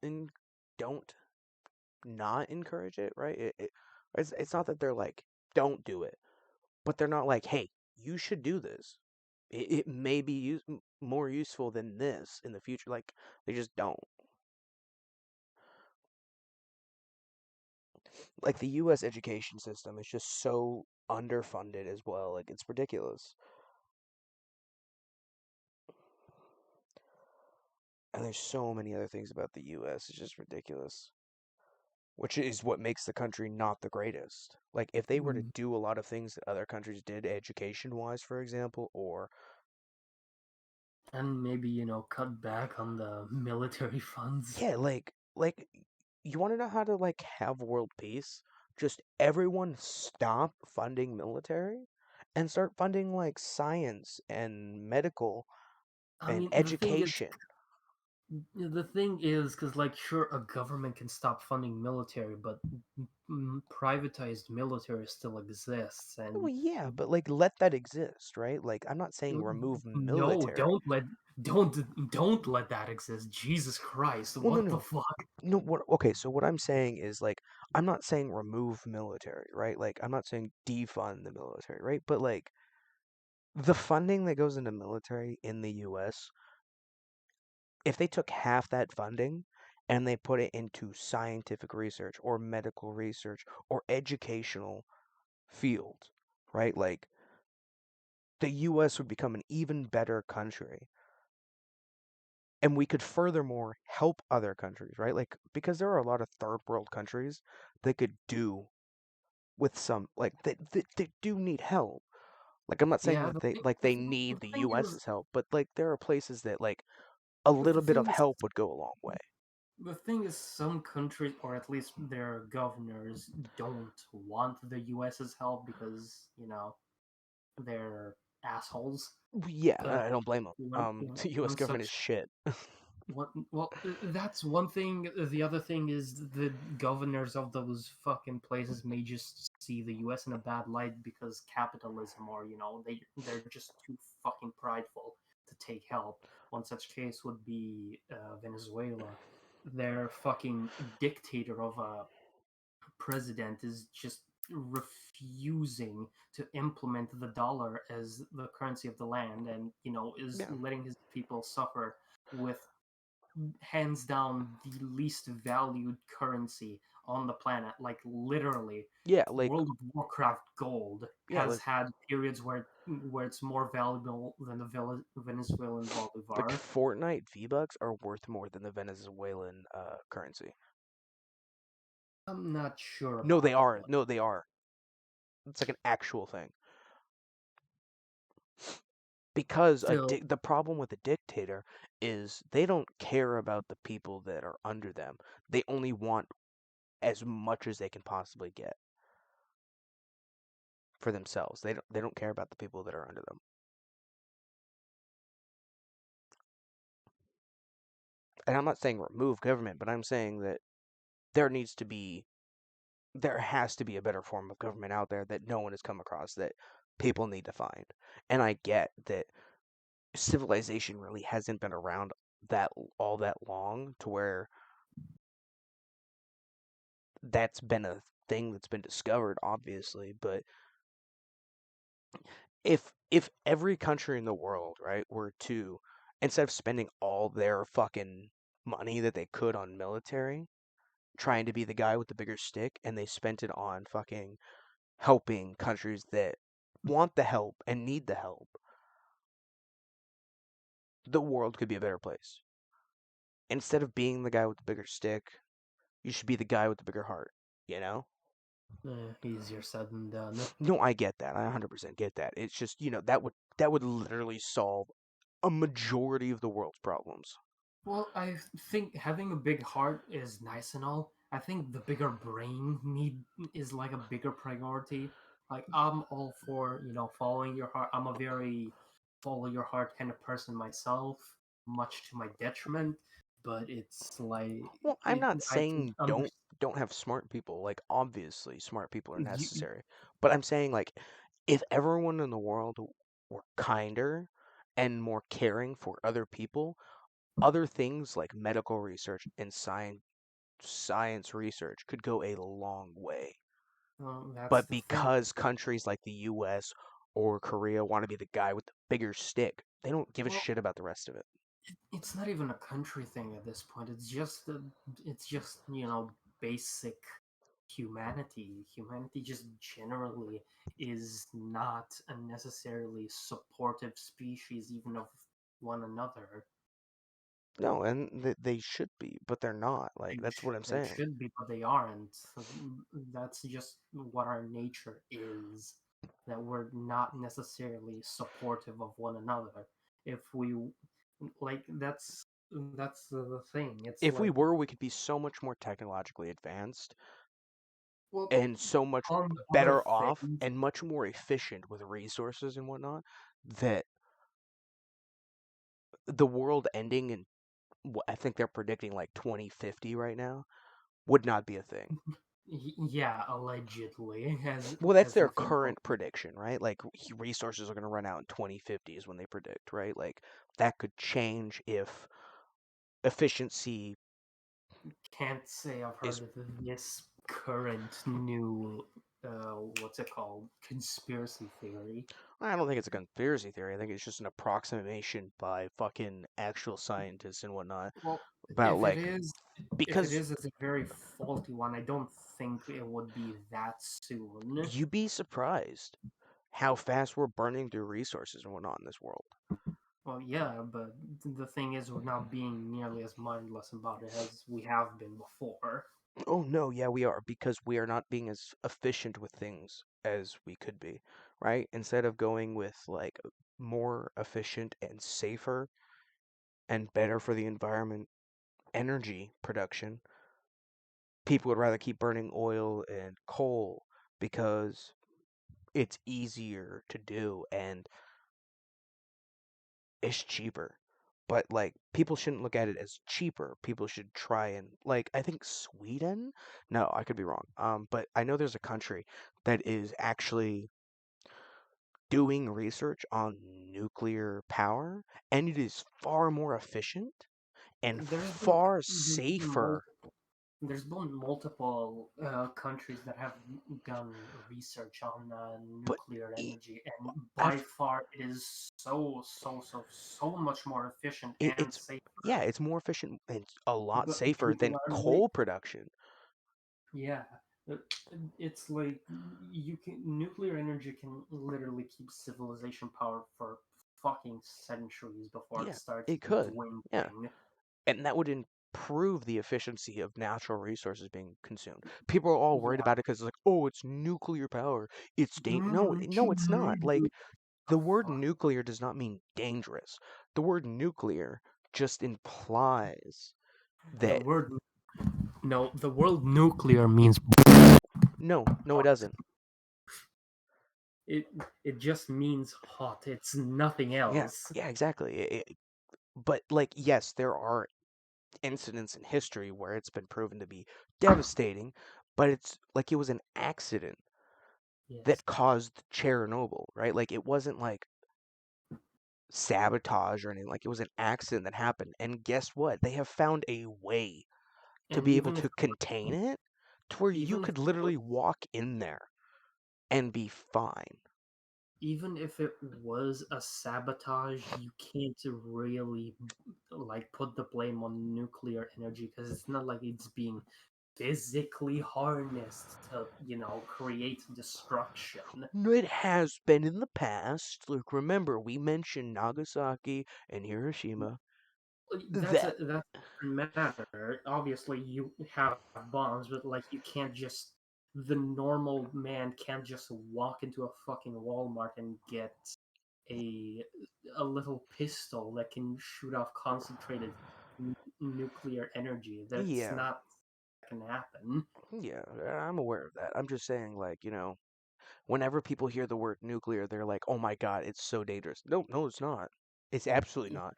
not encourage it, right? It's not that they're like, don't do it, but they're not like, hey, you should do this. It may be more useful than this in the future. Like, they just don't. Like, the US education system is just so underfunded as well. Like, it's ridiculous. And there's so many other things about the US. It's just ridiculous. Which is what makes the country not the greatest. Like, if they were to do a lot of things that other countries did education wise, for example, or
and maybe cut back on the military funds.
yeah, like you want to know how to like have world peace? Just everyone stop funding military and start funding like science and medical
I
and
mean,
education.
the thing is, because like, sure, a government can stop funding military, but privatized military still exists,
Well,
and
yeah, but like let that exist, right? Like I'm not saying remove
no,
military.
don't let that exist. Jesus Christ,
Well, no,
what
no,
the
no.
fuck?
No, what okay, so what I'm saying is like I'm not saying remove military, right? Like I'm not saying defund the military, right? But like the funding that goes into military in the US, if they took half that funding and they put it into scientific research or medical research or educational fields, right? Like the US would become an even better country. And we could furthermore help other countries, right? Like because there are a lot of third world countries that could do with some they do need help. Like I'm not saying
Yeah,
that they
the,
they
th- the
need the
thing is,
U.S.'s help, but like there are places that like a
the
little bit of
thing is,
help would go a long way.
the thing is, some countries, or at least their governors, don't want the U.S.'s help because they're assholes.
Yeah,
But
I don't blame them.
one
The U.S.
one
government is
such
shit.
that's one thing. The other thing is the governors of those fucking places may just see the U.S. in a bad light because capitalism, or they're just too fucking prideful to take help. One such case would be Venezuela. Their fucking dictator of a president is just refusing to implement the dollar as the currency of the land, and is
Yeah,
letting his people suffer with hands down the least valued currency on the planet. Like literally,
yeah, like
World of Warcraft gold
yeah,
has
like
had periods where it's more valuable than the Venezuelan
like
bolivar.
Fortnite V-Bucks are worth more than the Venezuelan currency.
I'm not sure
No, they
about that
are.
one.
No, they are. It's like an actual thing. Because
Still,
the problem with a dictator is they don't care about the people that are under them. They only want as much as they can possibly get for themselves. They don't care about the people that are under them. And I'm not saying remove government, but I'm saying that there needs to be there has to be a better form of government out there that no one has come across that people need to find. And I get that civilization really hasn't been around that all that long to where that's been a thing that's been discovered obviously, but if every country in the world, right, were to instead of spending all their fucking money that they could on military trying to be the guy with the bigger stick and they spent it on fucking helping countries that want the help and need the help, the world could be a better place. Instead of being the guy with the bigger stick, you should be the guy with the bigger heart, you know?
easier said than done.
No, I get that. I 100% get that. It's just, that would literally solve a majority of the world's problems.
Well, I think having a big heart is nice and all. I think the bigger brain need is like a bigger priority. Like I'm all for, following your heart. I'm a very follow your heart kind of person myself, much to my detriment, but it's like
Well, I'm not
I can
saying don't have smart people. Like obviously smart people are
you,
necessary. But I'm saying like if everyone in the world were kinder and more caring for other people, other things like medical research and science research could go a long way.
that's
But
the thing.
because countries like the US or Korea want to be the guy with the bigger stick, they don't give a
Well,
shit about the rest of it.
it's not even a country thing at this point. It's just basic humanity. Humanity just generally is not a necessarily supportive species, even of one another.
No, and they should be, but they're not. Like that's what I'm
They
saying.
should be, but they aren't. That's just what our nature is. That we're not necessarily supportive of one another. If we like, that's the thing. It's
If we
like,
were, we could be so much more technologically advanced
well,
and so much
on other
better off
things,
and much more efficient with resources and whatnot that the world ending in I think they're predicting like 2050 right now would not be a thing.
yeah, allegedly
Well, that's
has
their
nothing more.
current prediction, right? Like resources are going to run out in 2050 is when they predict, right? Like that could change if efficiency
Can't say I've
is
heard of this current new what's it called, conspiracy theory.
I don't think it's a conspiracy theory. I think it's just an approximation by fucking actual scientists and whatnot
Well,
about
if it
like
is, if it
because
is, it's a very faulty one. I don't think it would be that soon.
you'd be surprised how fast we're burning through resources and whatnot in this world.
Well, yeah, but the thing is, we're not being nearly as mindless about it as we have been before.
Oh no, yeah, we are because we are not being as efficient with things as we could be, right? Instead of going with like more efficient and safer and better for the environment energy production, people would rather keep burning oil and coal because it's easier to do and it's cheaper. But like people shouldn't look at it as cheaper. People should try and like I think Sweden? No, I could be wrong. But I know there's a country that is actually doing research on nuclear power and it is far more efficient and
There's been
far
there's been
safer.
there's been multiple countries that have done research on
But
nuclear
it,
energy, and by
I've
far it is so much more efficient and
it's yeah,
safer.
it's more efficient and a lot
But
safer
people
than
are
coal production.
yeah. uh, It's like you can nuclear energy can literally keep civilization power for fucking centuries before it
Yeah,
starts
it could. Yeah.
dwindling.
And that would improve the efficiency of natural resources being consumed. People are all worried
Yeah.
about it because it's like, oh, it's nuclear power. It's no, no, it's not.
The
Like the word
fuck?
nuclear does not mean dangerous. The word nuclear just implies
The
that
word no, the word nuclear means
no, no, it
hot.
doesn't.
It it just means hot. It's nothing
Yeah,
else.
yeah, exactly. But like, yes, there are incidents in history where it's been proven to be devastating, but it's like it was an accident
Yes.
that caused Chernobyl, right? Like it wasn't like sabotage or anything. Like it was an accident that happened. And guess what? They have found a way to
And
be able to contain it to where you
even if
could
it was
literally walk in there and be fine.
even if it was a sabotage, you can't really like put the blame on nuclear energy because it's not like it's being physically harnessed to, create destruction.
It has been in the past. Like remember, we mentioned Nagasaki and Hiroshima. That
That's a different matter. Obviously, you have bombs, but like you can't just the normal man can't just walk into a fucking Walmart and get a a little pistol that can shoot off concentrated nuclear energy. That's
yeah,
not that can happen.
yeah, I'm aware of that. I'm just saying, like, whenever people hear the word nuclear, they're like, "Oh my God, it's so dangerous." No, no, it's not. It's absolutely not.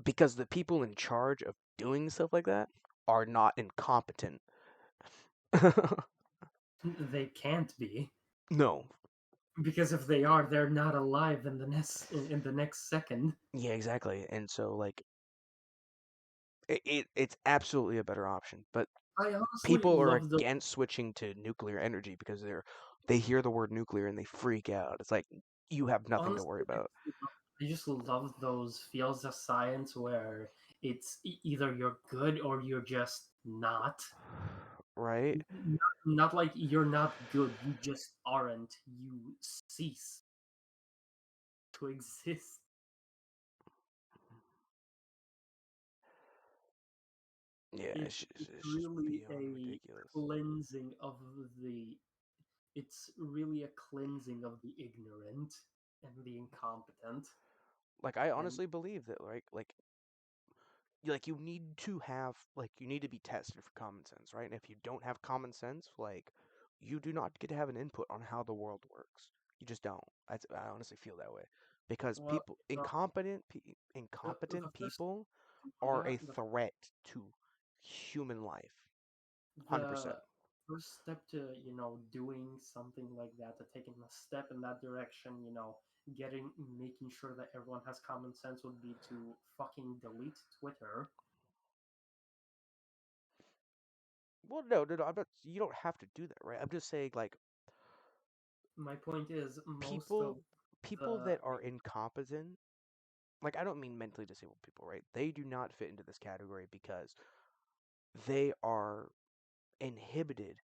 Because the people in charge of doing stuff like that are not incompetent.
They can't be
No.
because if they are, they're not alive in the next second.
Yeah, exactly. And so, like, it's absolutely a better option. But
I honestly
people are
love the
against switching to nuclear energy because they hear the word nuclear and they freak out. It's like you have nothing to worry
honestly,
about,
I just love those fields of science where it's either you're good or you're just not.
right?
Not like you're not good, you just aren't. You cease to exist.
Yeah,
It's
it's just
really
beyond
a
ridiculous.
cleansing of the. It's really a cleansing of the ignorant and the incompetent.
Like I
And
honestly believe that like you need to have like you need to be tested for common sense, right? And if you don't have common sense, like you do not get to have an input on how the world works. You just don't. I honestly feel that way because
well,
people
no, the
incompetent
first
people
for
are
that
a threat to human life.
the
100%.
first step to doing something like that, to taking a step in that direction, getting making sure that everyone has common sense would be to fucking delete Twitter.
Well, no, no, no. I'm not, you don't have to do that, right? I'm just saying like
My point is most
people
of
people
the
that are incompetent, like I don't mean mentally disabled people, right? They do not fit into this category because they are inhibited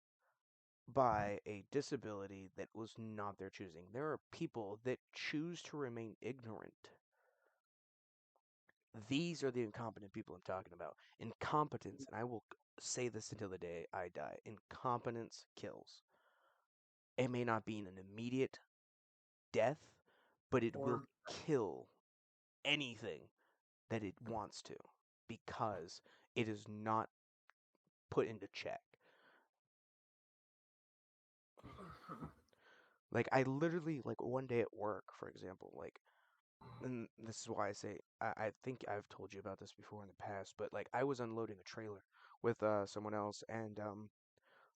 by a disability that was not their choosing. There are people that choose to remain ignorant. These are the incompetent people I'm talking about. Incompetence, and I will say this until the day I die. Incompetence kills. It may not be an immediate death, but it will
Or
kill anything that it wants to because it is not put into check. Like I literally like one day at work, for example, like and this is why I say I think I've told you about this before in the past, but like I was unloading a trailer with someone else and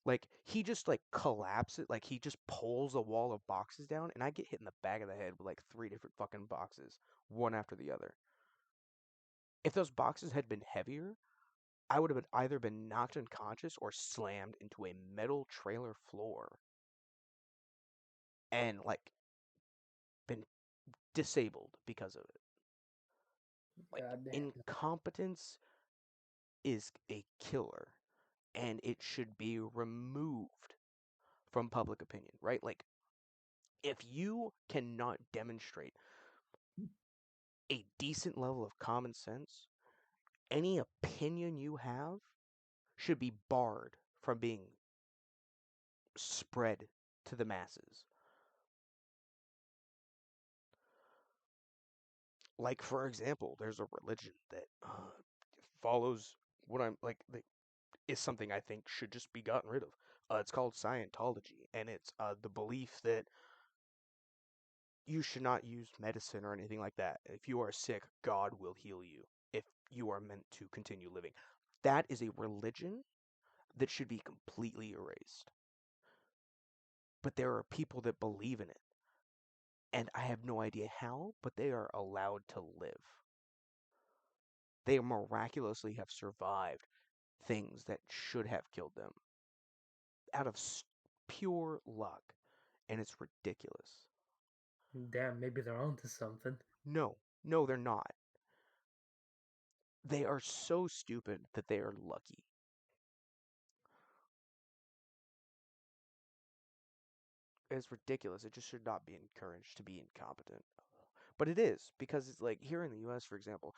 like he just like collapses, like he just pulls a wall of boxes down and I get hit in the back of the head with like three different fucking boxes, one after the other. If those boxes had been heavier, I would have been either been knocked unconscious or slammed into a metal trailer floor and like been disabled because of it. Like
God damn.
incompetence is a killer and it should be removed from public opinion, right? Like if you cannot demonstrate a decent level of common sense, any opinion you have should be barred from being spread to the masses. Like for example, there's a religion that follows what I'm like is something I think should just be gotten rid of. It's called Scientology, and it's the belief that you should not use medicine or anything like that. If you are sick, God will heal you if you are meant to continue living. That is a religion that should be completely erased. But there are people that believe in it, and I have no idea how, but they are allowed to live. They miraculously have survived things that should have killed them out of pure luck, and it's ridiculous.
Damn, maybe they're onto something.
No, no, they're not. They are so stupid that they are lucky. It's ridiculous. It just should not be encouraged to be incompetent. But it is, because it's like here in the US, for example,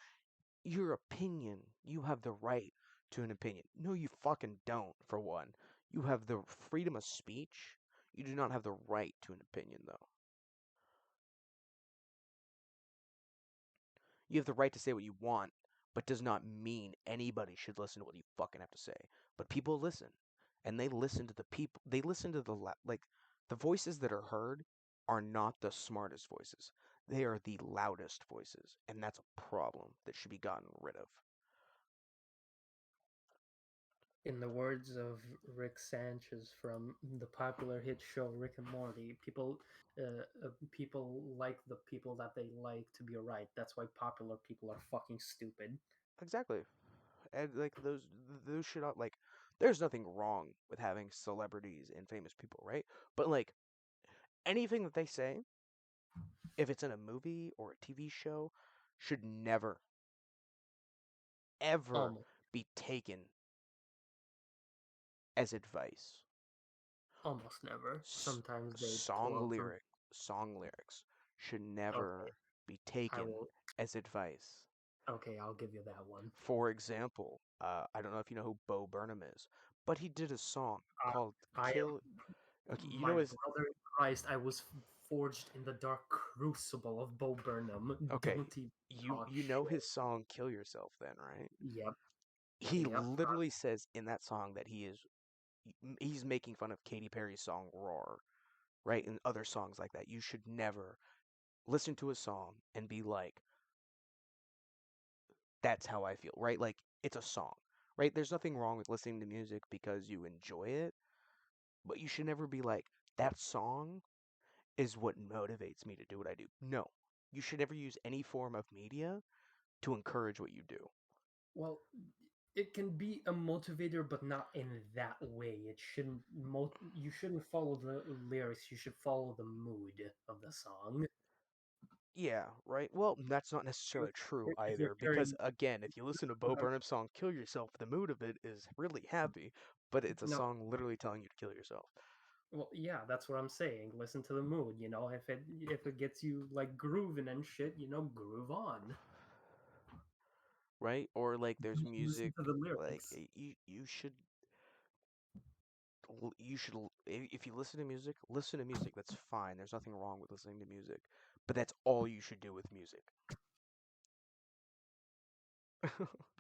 your opinion, you have the right to an opinion. No, you fucking don't, for one. You have the freedom of speech. You do not have the right to an opinion, though. You have the right to say what you want, but does not mean anybody should listen to what you fucking have to say. But people listen, and they listen to the people. They listen to like the voices that are heard are not the smartest voices. They are the loudest voices, and that's a problem that should be gotten rid of.
In the words of Rick Sanchez from the popular hit show Rick and Morty, people like the people that they like to be right. That's why popular people are fucking stupid.
Exactly. And like those should not like there's nothing wrong with having celebrities and famous people, right? But like anything that they say, if it's in a movie or a TV show, should never ever
Almost,
be taken as advice.
almost never.
S-
Sometimes they
song
quote from.
lyric song lyrics should
Okay,
never be
I
taken
will.
as advice.
Okay, I'll give you that one.
For example, I don't know if you know who Bo Burnham is, but he did a song
I,
called
I
"Kill."
am
Okay, you
my
know his.
brother in Christ. I was forged in the dark crucible of Bo Burnham.
Okay,
Don't even talk
you know
shit.
his song "Kill Yourself," then, right?
Yep,
He
yep.
literally says in that song that he's making fun of Katy Perry's song "Roar," right, and other songs like that. You should never listen to a song and be like, "That's how I feel," right? Like it's a song, right? There's nothing wrong with listening to music because you enjoy it, but you should never be like, "That song is what motivates me to do what I do." No, you should never use any form of media to encourage what you do.
Well, it can be a motivator, but not in that way. It shouldn't. You shouldn't follow the lyrics. You should follow the mood of the song.
Yeah, right. Well, that's not
If
necessarily true
if you're
either, because
carrying,
again, if you listen to Bo Burnham's song "Kill Yourself," the mood of it is really happy, but it's a
no,
song literally telling you to kill yourself.
well, yeah, that's what I'm saying. Listen to the mood. If it gets you like grooving and shit, groove on.
right? Or like there's
Listen
music
to the
like
lyrics.
if you listen to music, listen to music. That's fine. There's nothing wrong with listening to music, but that's all you should do with music.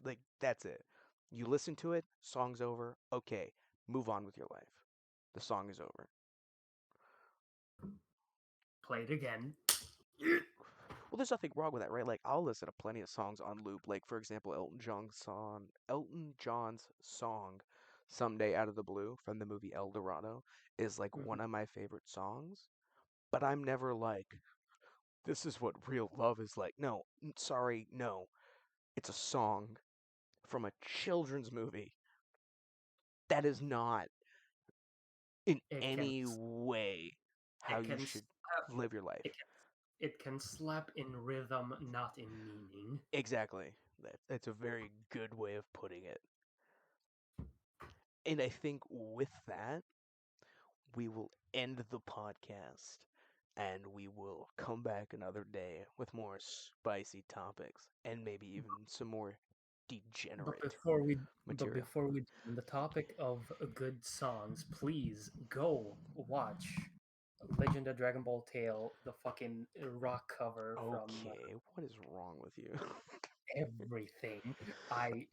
Like that's it. You listen to it, song's over. Okay, move on with your life. The song is over.
Play it again.
Well, there's nothing wrong with that, right? Like I'll listen to plenty of songs on loop. Like for example, Elton John's song "Someday Out of the Blue" from the movie El Dorado is like
Mhm.
one of my favorite songs. But I'm never like, this is what real love is like. No, sorry, no. It's a song from a children's movie. That is not in
It can
any way how
it
you
can
should
slap.
live your
It
life.
can it can slap in rhythm, not in meaning.
Exactly. That's a very good way of putting it. And I think with that, we will end the podcast and we will come back another day with more spicy topics and maybe even some more
But
degenerate
before we
material.
on the topic of good songs, please go watch Legend of Dragon Ball Tale, the fucking rock cover from
Okay, what is wrong with you?
everything. I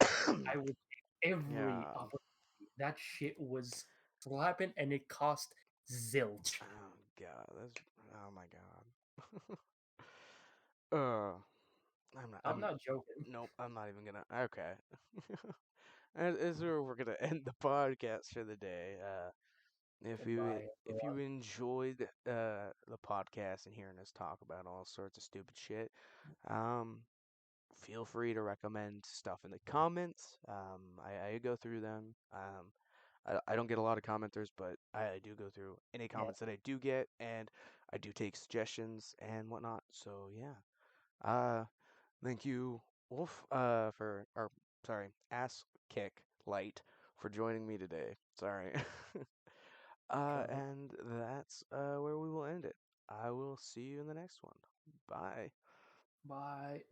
I would take every
Yeah.
opportunity. That shit was slapping and it cost zilch.
Oh god, that's oh my god. uh I'm not
I'm not joking.
nope, I'm not even gonna okay. As we're gonna end the podcast for the day.
Goodbye,
If you
everyone.
enjoyed the podcast and hearing us talk about all sorts of stupid shit, um feel free to recommend stuff in the comments. I go through them. I don't get a lot of commenters, but I do go through any
Yeah,
comments that I do get, and I do take suggestions and whatnot. So yeah. Uh, thank you, Wolf, for or sorry, Ass Kick Light for joining me today. Sorry.
cool.
And that's where we will end it. I will see you in the next one. Bye.
Bye.